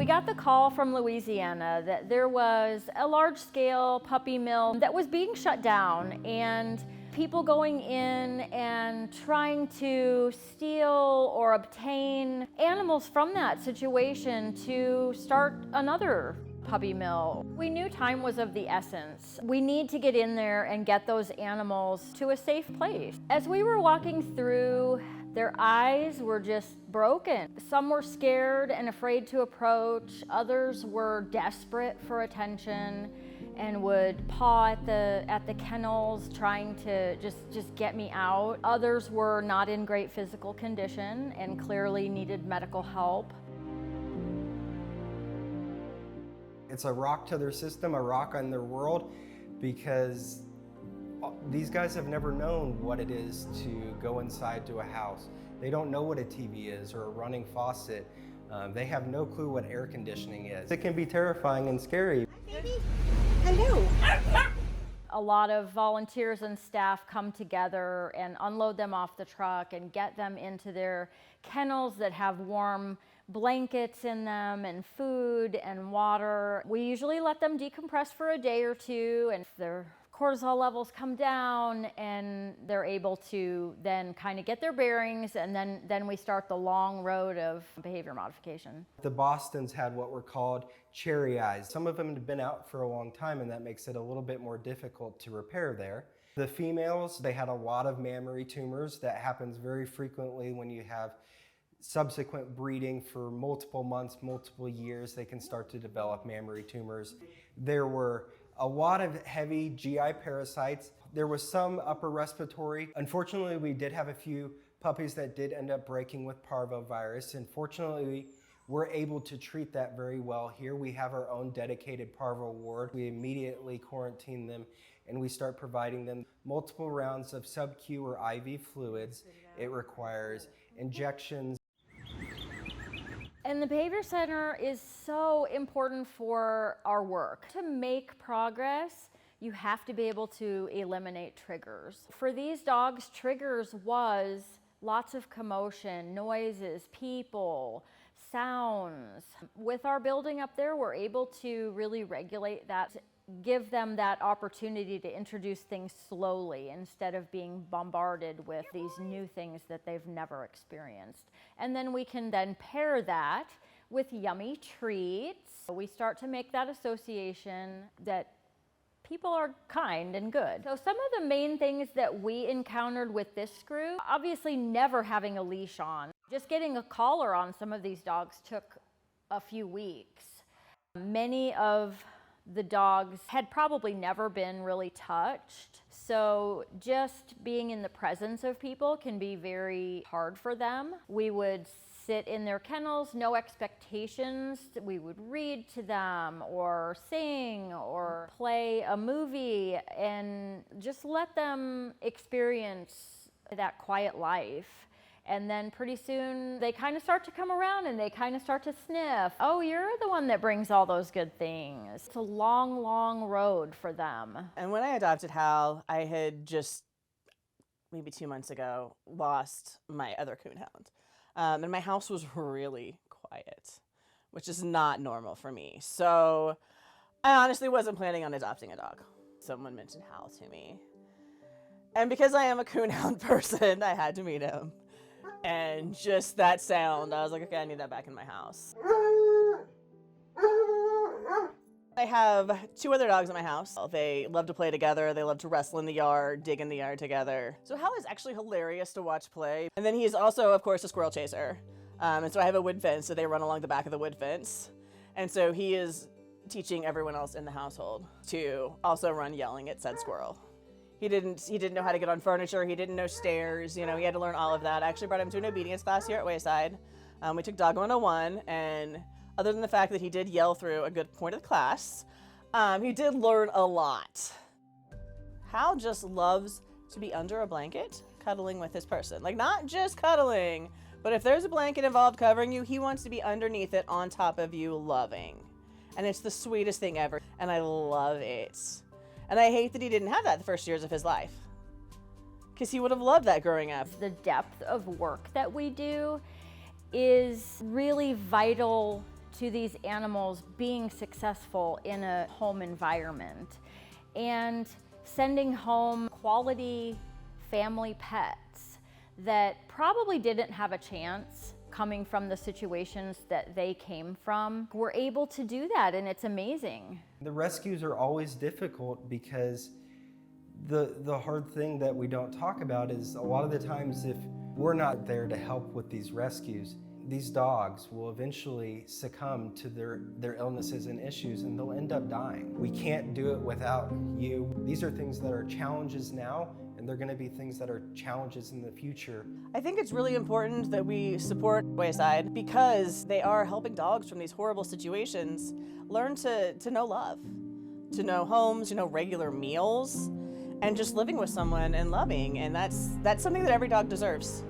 We got the call from Louisiana that there was a large-scale puppy mill that was being shut down, and people going in and trying to steal or obtain animals from that situation to start another puppy mill. We knew time was of the essence. We need to get in there and get those animals to a safe place. As we were walking through, their eyes were just broken. Some were scared and afraid to approach. Others were desperate for attention and would paw at the kennels, trying to just get me out. Others were not in great physical condition and clearly needed medical help. It's a rock to their system, a rock on their world, because these guys have never known what it is to go inside to a house. They don't know what a TV is or a running faucet. They have no clue what air conditioning is. It can be terrifying and scary. Hi, baby. Hello. A lot of volunteers and staff come together and unload them off the truck and get them into their kennels that have warm blankets in them and food and water. We usually let them decompress for a day or two, and their cortisol levels come down and they're able to then kind of get their bearings, and then we start the long road of behavior modification. The Bostons had what were called cherry eyes. Some of them had been out for a long time, and that makes it a little bit more difficult to repair there. The females, they had a lot of mammary tumors. That happens very frequently when you have subsequent breeding for multiple months, multiple years. They can start to develop mammary tumors. There were a lot of heavy GI parasites. There was some upper respiratory. Unfortunately, we did have a few puppies that did end up breaking with parvovirus. And fortunately, we're able to treat that very well here. We have our own dedicated parvo ward. We immediately quarantine them, and we start providing them multiple rounds of sub-Q or IV fluids. It requires injections. And the Behavior Center is so important for our work. To make progress, you have to be able to eliminate triggers. For these dogs, triggers was lots of commotion, noises, people, sounds. With our building up there, we're able to really regulate that, give them that opportunity to introduce things slowly instead of being bombarded with these new things that they've never experienced. And then we can then pair that with yummy treats. We start to make that association that people are kind and good. So some of the main things that we encountered with this group, obviously never having a leash on. Just getting a collar on some of these dogs took a few weeks. Many of the dogs had probably never been really touched. So just being in the presence of people can be very hard for them. We would sit in their kennels, no expectations. We would read to them or sing or play a movie and just let them experience that quiet life. And then pretty soon they kind of start to come around and they kind of start to sniff. Oh, you're the one that brings all those good things. It's a long, long road for them. And when I adopted Hal, I had just maybe 2 months ago lost my other coonhound. And my house was really quiet, which is not normal for me. So I honestly wasn't planning on adopting a dog. Someone mentioned Hal to me. And because I am a coonhound person, I had to meet him. And just that sound, I was like, okay, I need that back in my house. I have 2 other dogs in my house. They love to play together. They love to wrestle in the yard, dig in the yard together. So Hal is actually hilarious to watch play. And then he is also, of course, a squirrel chaser. And so I have a wood fence, so they run along the back of the wood fence. And so he is teaching everyone else in the household to also run yelling at said squirrel. He didn't know how to get on furniture. He didn't know stairs. You know, he had to learn all of that. I actually brought him to an obedience class here at Wayside. We took Dog 101, and other than the fact that he did yell through a good point of the class, he did learn a lot. Hal just loves to be under a blanket, cuddling with his person. Like, not just cuddling, but if there's a blanket involved covering you, he wants to be underneath it, on top of you, loving. And it's the sweetest thing ever, and I love it. And I hate that he didn't have that the first years of his life, because he would have loved that growing up. The depth of work that we do is really vital to these animals being successful in a home environment and sending home quality family pets that probably didn't have a chance coming from the situations that they came from. We're able to do that, and it's amazing. The rescues are always difficult because the hard thing that we don't talk about is a lot of the times if we're not there to help with these rescues, these dogs will eventually succumb to their illnesses and issues, and they'll end up dying. We can't do it without you. These are things that are challenges now, and they're going to be things that are challenges in the future. I think it's really important that we support Wayside because they are helping dogs from these horrible situations learn to know love, to know homes, to know regular meals, and just living with someone and loving, and that's something that every dog deserves.